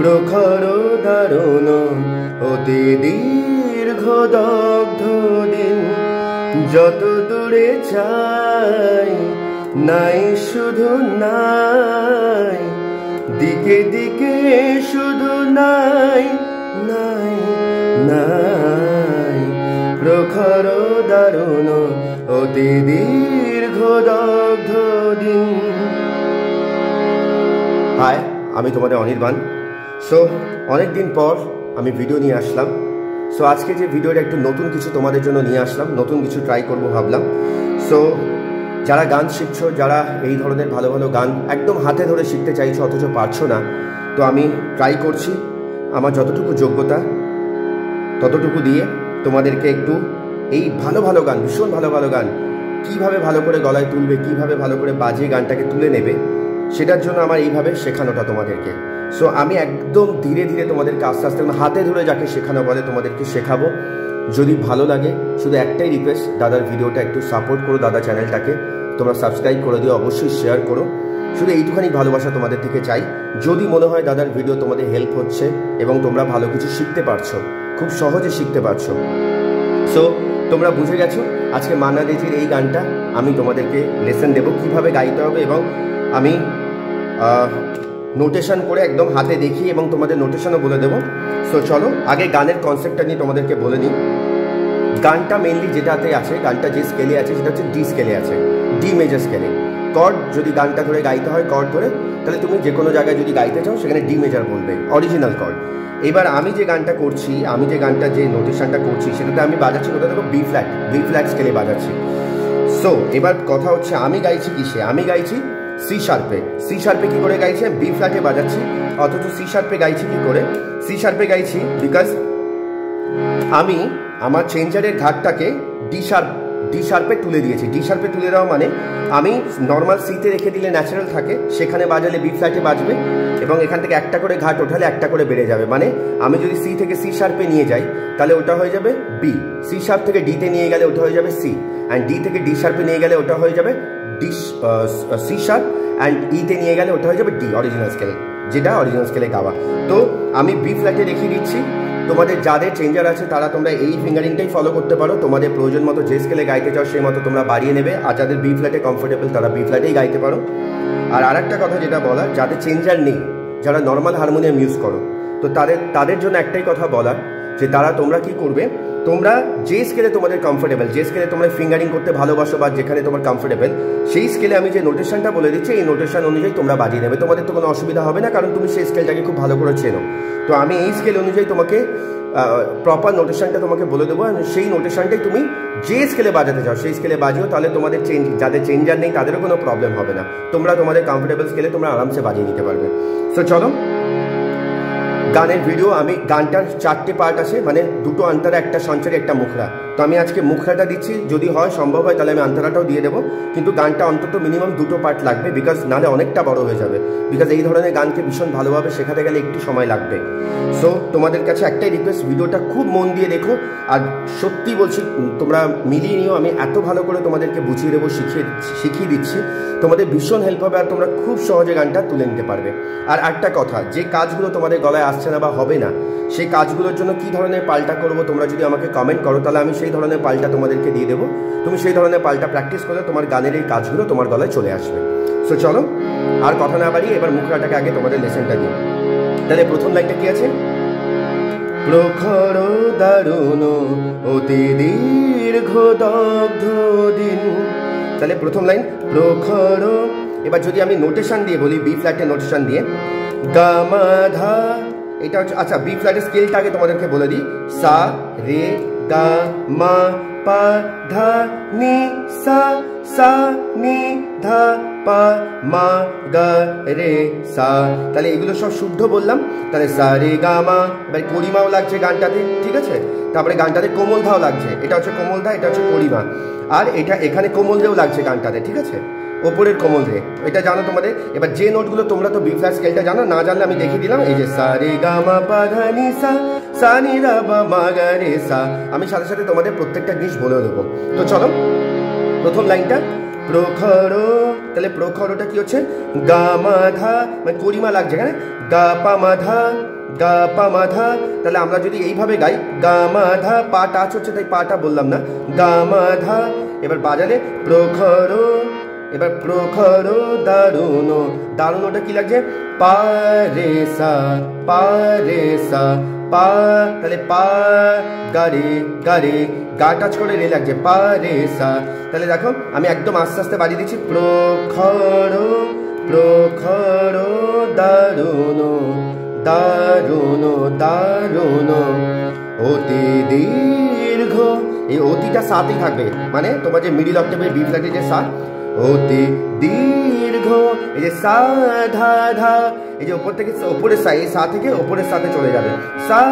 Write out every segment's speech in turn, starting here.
প্রখর দারুণ অতি দীর্ঘ দগ্ধ দিন, যত দূরে চাই নাই শুধু নাই, দিকে দিকে শুধু নাই নাই নাই। প্রখর দারুণ অতি দীর্ঘ দগ্ধ দিন। হাই, আমি তোমাদের অনির্বাণ। সো অনেকদিন পর আমি ভিডিও নিয়ে আসলাম। সো আজকে যে ভিডিওটা একটু নতুন কিছু তোমাদের জন্য নিয়ে আসলাম, নতুন কিছু ট্রাই করবো ভাবলাম। সো যারা গান শিখছো, যারা এই ধরনের ভালো ভালো গান একদম হাতে ধরে শিখতে চাইছো অথচ পারছো না, তো আমি ট্রাই করছি আমার যতটুকু যোগ্যতা ততটুকু দিয়ে তোমাদেরকে একটু এই ভালো ভালো গান, ভীষণ ভালো ভালো গান কীভাবে ভালো করে গলায় তুলবে, কীভাবে ভালো করে বাজিয়ে গানটাকে তুলে নেবে, সেটার জন্য আমার এইভাবে শেখানোটা তোমাদেরকে। সো আমি একদম ধীরে ধীরে তোমাদেরকে আস্তে আস্তে হাতে ধরে যাকে শেখানো বলে তোমাদেরকে শেখাবো। যদি ভালো লাগে শুধু একটাই রিকোয়েস্ট, দাদার ভিডিওটা একটু সাপোর্ট করো, দাদা চ্যানেলটাকে তোমরা সাবস্ক্রাইব করে দিও, অবশ্যই শেয়ার করো। শুধু এইটুখানি ভালোবাসা তোমাদের থেকে চাই। যদি মনে হয় দাদার ভিডিও তোমাদের হেল্প হচ্ছে এবং তোমরা ভালো কিছু শিখতে পারছো, খুব সহজে শিখতে পারছো, সো তোমরা বুঝে গেছো আজকে মান্না দেজির এই গানটা আমি তোমাদেরকে লেসন দেবো কীভাবে গাইতে হবে, এবং আমি নোটেশন করে একদম হাতে দেখি এবং তোমাদের নোটেশনও বলে দেবো। সো চলো আগে গানের কনসেপ্টটা নিয়ে তোমাদেরকে বলে নিই। গানটা মেনলি যেটাতে আছে, গানটা যে স্কেলে আছে সেটা হচ্ছে ডি স্কেলে আছে, ডি মেজর স্কেলে। কর্ড যদি গানটা ধরে গাইতে হয় কর্ড করে, তাহলে তুমি যে কোনো জায়গায় যদি গাইতে চাও সেখানে ডি মেজর বলবে, অরিজিনাল কর্ড। এবার আমি যে গানটা করছি, আমি যে গানটা যে নোটেশনটা করছি সেটাতে আমি বাজাচ্ছি কোথাও দেখো বি ফ্ল্যাট স্কেলে বাজাচ্ছি। সো এবার কথা হচ্ছে আমি গাইছি কিসে, আমি গাইছি সি শার্পে। সি শার্পে কী করে গাইছি, বি ফ্ল্যাটে বাজাচ্ছি, অথচ সি শার্পে গাইছি কী করে, সি শার্পে গাইছি বিকজ আমি আমার চেঞ্জারের ঘাটটাকে ডি শার্পে তুলে দিয়েছি। ডি শার্পে তুলে দেওয়া মানে আমি নর্মাল সিতে রেখে দিলে ন্যাচারাল থাকে, সেখানে বাজালে বি ফ্ল্যাটে বাজবে এবং এখান থেকে একটা করে ঘাট ওঠালে একটা করে বেড়ে যাবে। মানে আমি যদি সি থেকে সি শার্পে নিয়ে যাই তাহলে ওটা হয়ে যাবে বি, সি শার্প থেকে ডিতে নিয়ে গেলে ওটা হয়ে যাবে সি, অ্যান্ড ডি থেকে ডি শার্পে নিয়ে গেলে ওটা হয়ে যাবে ডি সি শার্প, অ্যান্ড ইতে নিয়ে গেলে ওটা হয়ে যাবে ডি, অরিজিনাল স্কেলে, যেটা অরিজিনাল স্কেলে গাওয়া। তো আমি বি ফ্ল্যাটে রেখে দিচ্ছি। তোমাদের যাদের চেঞ্জার আছে তারা তোমরা এই ফিঙ্গারিংটাই ফলো করতে পারো, তোমাদের প্রয়োজন মতো যে স্কেলে গাইতে চাও সেই মতো তোমরা বাড়িয়ে নেবে, আর যাদের বি ফ্ল্যাটে কমফোর্টেবল তারা বি ফ্ল্যাটেই গাইতে পারো। আর আরেকটা কথা যেটা বলা, যাদের চেঞ্জার নেই, যারা নর্মাল হারমোনিয়াম ইউজ করো, তো তাদের জন্য একটাই কথা বলার যে তোমরা কি করবে, তোমরা যে স্কেলে তোমাদের কমফোর্টেবল, যে স্কেলে তোমরা ফিঙ্গারিং করতে ভালোবাসো বা যেখানে তোমার কমফোর্টেবল, সেই স্কেলে আমি যে নোটেশনটা বলে দিচ্ছি এই নোটেশন অনুযায়ী তোমরা বাজিয়ে নেবে, তোমাদের তো কোনো অসুবিধা হবে না, কারণ তুমি সেই স্কেলটাকে খুব ভালো করে চেনো। তো আমি এই স্কেল অনুযায়ী তোমাকে প্রপার নোটেশনটা তোমাকে বলে দেবো, সেই নোটেশনটাই তুমি যে স্কেলে বাজাতে চাও সেই স্কেলে বাজিও, তাহলে তোমাদের যাদের চেঞ্জার নেই তাদেরও কোনো প্রবলেম হবে না, তোমরা তোমাদের কমফোর্টেবল স্কেলে তোমরা আরামসে বাজিয়ে নিতে পারবে। সো চলো গানের ভিডিও। আমি গানটার 4টে পার্ট আছে, মানে 2টো আন্তরা, একটা সঞ্চারী, একটা মুখরা। তো আমি আজকে মুখরাটা দিচ্ছি, যদি হয় সম্ভব হয় তাহলে আমি আন্তরাটাও দিয়ে দেবো, কিন্তু গানটা অন্তত মিনিমাম 2টো পার্ট লাগবে, বিকজ নাহলে অনেকটা বড় হয়ে যাবে, বিকজ এই ধরনের গানকে ভীষণ ভালোভাবে শেখাতে গেলে একটু সময় লাগবে। সো তোমাদের কাছে একটাই রিকোয়েস্ট, ভিডিওটা খুব মন দিয়ে দেখো, আর সত্যি বলছি তোমরা মিলিয়ে নিও, আমি এত ভালো করে তোমাদেরকে বুঝিয়ে দেবো, শিখিয়ে দিচ্ছি, তোমাদের ভীষণ হেল্প হবে আর তোমরা খুব সহজে গানটা তুলে নিতে পারবে। আর একটা কথা, যে কাজগুলো তোমাদের গলায় আসছে না বা হবে না, সেই কাজগুলোর জন্য কী ধরনের পাল্টা করবো তোমরা যদি আমাকে কমেন্ট করো, তাহলে আমি সেই ধরনের পাল্টা তোমাদেরকে দিয়ে দেবো, তুমি সেই ধরনের পাল্টা প্র্যাকটিস করলে তোমার গানের এই কাজগুলো তোমার গলায় চলে আসবে। সো চলো আর কথা না বাড়িয়ে এবার মুখরাটাকে আগে তোমাদের লেসনটা দিই। তাহলে প্রথম লাইনটা কি আছে, প্রখর দারুণ অতি দীর্ঘ দগ্ধ দিন। তাহলে প্রথম লাইন প্রখর। এবার যদি আমি নোটেশন দিয়ে বলি, বি ফ্ল্যাটে নোটেশন দিয়ে, গা মা ধা, এটা হচ্ছে, আচ্ছা বি ফ্ল্যাটের স্কেলটা আগে তোমাদেরকে বলে দিই, সা রে গা মা পা ধা নি সা, সা নি ধা পা মা গা রে সা। তাহলে এগুলো সব শুদ্ধ বললাম। তাহলে সা রে গা মা, এবার করিমাও লাগছে গানটাতে, ঠিক আছে, তারপরে গানটাতে কোমল ধাও লাগছে, এটা হচ্ছে কোমল ধা, এটা হচ্ছে করিমা, আর এটা এখানে কোমল দেও লাগছে গানটাতে, ঠিক আছে, ওপরের কোমল রে, এটা জানো তোমাদের। এবার যে নোটগুলো তোমরা তো বি ফ্ল্যাট স্কেলটা জানো, না জানলে আমি দেখিয়ে দিলাম, এই যে সা রে গা মা পা ধা নি সা, সা নি রা বা মা গা রে সা, আমি সাথে সাথে তোমাদের প্রত্যেকটা জিনিস বলে দেবো। তো চলো প্রথম লাইনটা প্রখর, তাহলে প্রখরটা কি হচ্ছে, গা মা ধা, মানে করিমা লাগছে এখানে, গা পা মা ধা, গা পা মা ধা। তাহলে আমরা যদি এইভাবে গাই গা মা ধা, পা টাচ হচ্ছে তাই পাটা বললাম না, গা মা ধা। এবার বাজালে প্রখর, এবার প্রখর দারুণ, দারুণটা কি লাগছে পা রে সা, পা রে সা পা, তাহলে পা গারে গারে, গা টাচ করে রে লাগছে পা রে সা। তাহলে দেখো আমি একদম আস্তে আস্তে বাড়িয়ে দিচ্ছি প্রখর, প্রখর দারুণ, দারুণ দারুণ, অতি দীর্ঘ। এই অতিটা সাথেই থাকবে, মানে তোমার যে মিডিল অক্টেভের বি ফ্ল্যাটের যে সা, অতি দীর্ঘ। এই যে সা ধা ধা, এই যে ওপর থেকে ওপরের সা, এই সা থেকে ওপরের সাথে চলে যাবে সা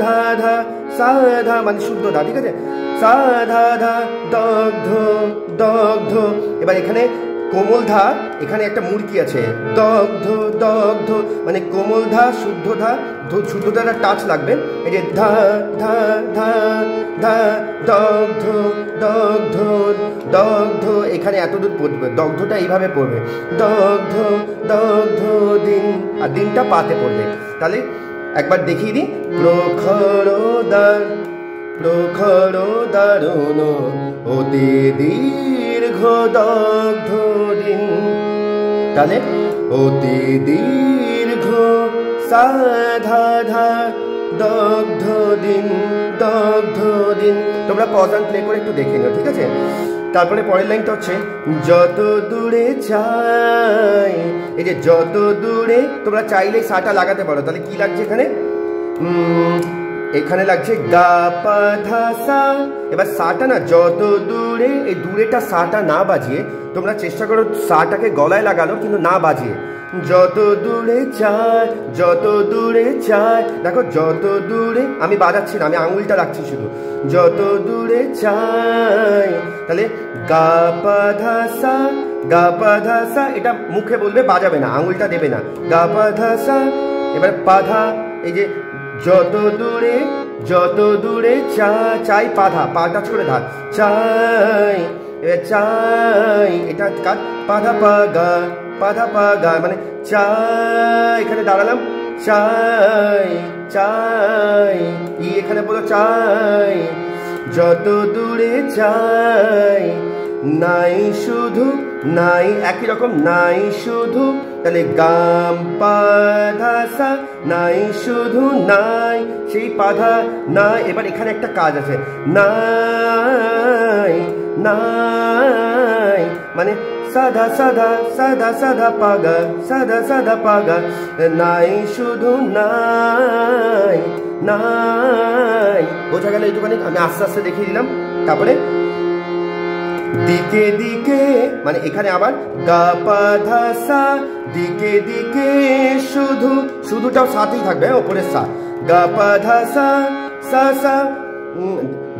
ধা ধা, সা ধা মানে শুদ্ধ ধা, ঠিক আছে, সা ধা ধা দগ্ধ, দগ্ধ। এবার এখানে কোমল ধা, এখানে একটা মুরকি আছে দগ্ধ, দগ্ধ মানে কোমল ধা শুদ্ধ ধা, শুদ্ধ ধাটা টাচ লাগবে। এই যে ধা ধা ধা ধা, দগ্ধ দগ্ধ দগ্ধ, এখানে এতদূর পড়বে, দগ্ধটা এইভাবে পড়বে দগ্ধ দগ্ধ দিন, আর দিনটা পাতে পড়বে। তাহলে একবার দেখিয়ে দিই প্রখর দার, প্রখর দারুণ, অতি দীর্ঘ দগ্ধ দিন। তাহলে অতি দীর্ঘ সা ধা ধা, দগ্ধ দিন, দগ্ধ দিন। তোমরা পজ অ্যান্ড প্লে করে একটু দেখে নিও, ঠিক আছে। তারপরে পরের লাইনটা হচ্ছে যত দূরে চাই। এই যে যত দূরে, তোমরা চাইলেই সাটা লাগাতে পারো। তাহলে কি লাগছে এখানে, এখানে লাগছে গা পা ধা সা। এবার সাটা না যত দূরে, এই দূরেটা সাটা না বাজিয়ে তোমরা চেষ্টা করো সাটাকে গলায় লাগানো, কিন্তু না বাজিয়ে যত দূরে চাই, যত দূরে চাই। দেখো যত দূরে আমি বাজাচ্ছি না, আমি আঙুলটা রাখছি শুধু, যত দূরে চাই। তাহলে গা পা ধা সা, গা পা ধা সা, এটা মুখে বলবে, বাজাবে না, আঙুলটা দেবে না, গা পা ধা সা। এবার পাধা, এই যে যত দূরে, যত দূরে চাই, পাধা, পা টাচ করে ধা চাই, এবার চাই, এটা কাজ পাধা পা গা, পাধা পা গা মানে চাই, এখানে দাঁড়ালাম চাই, চাই, ই এখানে বলো চাই, যত দূরে চাই, নাই শুধু, নাই একই রকম, নাই শুধু। তাহলে গাম পাধা সা, নাই শুধু নাই, সেই পাধা না। এবার এখানে একটা কাজ আছে, নাই নাই মানে সাধা সাধা, সাধা সাধা পাগা, সাধা সাধা পাগা, নাই শুধু নাই, নাই। বোঝা গেল এইটুখানি, আমি আস্তে আস্তে দেখিয়ে দিলাম। তারপরে দিকে দিকে, মানে এখানে আবার গা পা ধা সা, দিকে দিকে শুধু, শুধুটাও সাথেই থাকবে, ওপরের সা, গা পা ধা সা সা সা,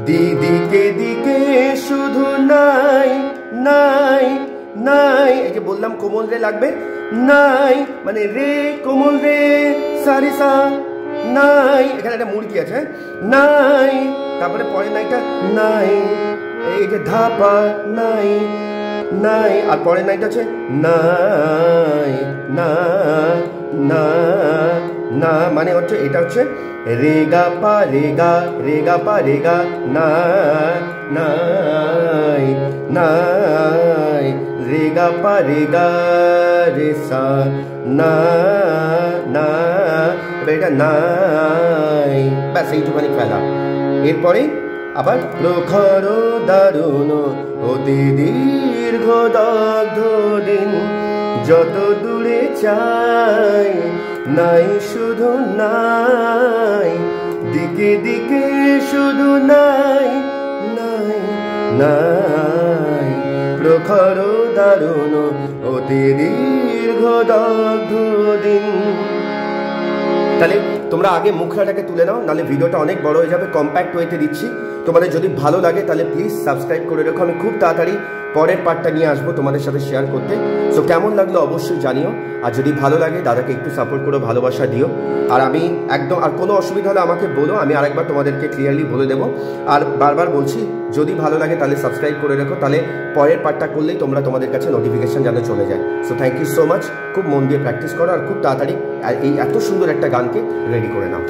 দিকে দিকে শুধু নাই, নাই নাই। এই যে বললাম কোমল রে লাগবে, নাই মানে রে কোমল রে, সারি সা, নাই, এখানে একটা মুরগি আছে নাই। তারপরে পরের নাইটা নাই, এই যে ধাপা নাই, নাই। আর পরের নাইটা আছে নাই, না না না, মানে হচ্ছে এটা হচ্ছে রেগা পা রেগা, রেগা পা রেগা, না নাই নাই, রেগা পা রেগা রে সা, না না, এবার এটা নাই, ব্যাস এইটুখানি খেলা। এরপরে আবার প্রখর দারুণ, অতি দীর্ঘ দগ্ধ দিন, যত দূরে চাই, নাই শুধু নাই, দিকে দিকে শুধু নাই, নাই নাই, প্রখর দারুণ, অতি দীর্ঘ দগ্ধ দিন। তাহলে তোমরা আগে মুখরাটাকে তুলে নাও, নাহলে ভিডিওটা অনেক বড় হয়ে যাবে। কম্প্যাক্ট ওয়েতে দিচ্ছি, তোমাদের যদি ভালো লাগে তাহলে প্লিজ সাবস্ক্রাইব করে রেখো। আমি খুব তাড়াতাড়ি পরের পার্টটা নিয়ে আসবো তোমাদের সাথে শেয়ার করতে। সো কেমন লাগলো অবশ্যই জানিও, আর যদি ভালো লাগে দাদাকে একটু সাপোর্ট করো, ভালোবাসা দিও। আর আমি একদম, আর কোনো অসুবিধা হলে আমাকে বলো, আমি আরেকবার তোমাদেরকে ক্লিয়ারলি বলে দেবো। আর বারবার বলছি, যদি ভালো লাগে তাহলে সাবস্ক্রাইব করে রেখো, তাহলে পরের পার্টটা করলেই তোমাদের কাছে নোটিফিকেশন যেন চলে যায়। So thank you so much. খুব মন দিয়ে প্র্যাকটিস করো আর খুব তাড়াতাড়ি এই এত সুন্দর একটা গানকে রেডি করে নাও।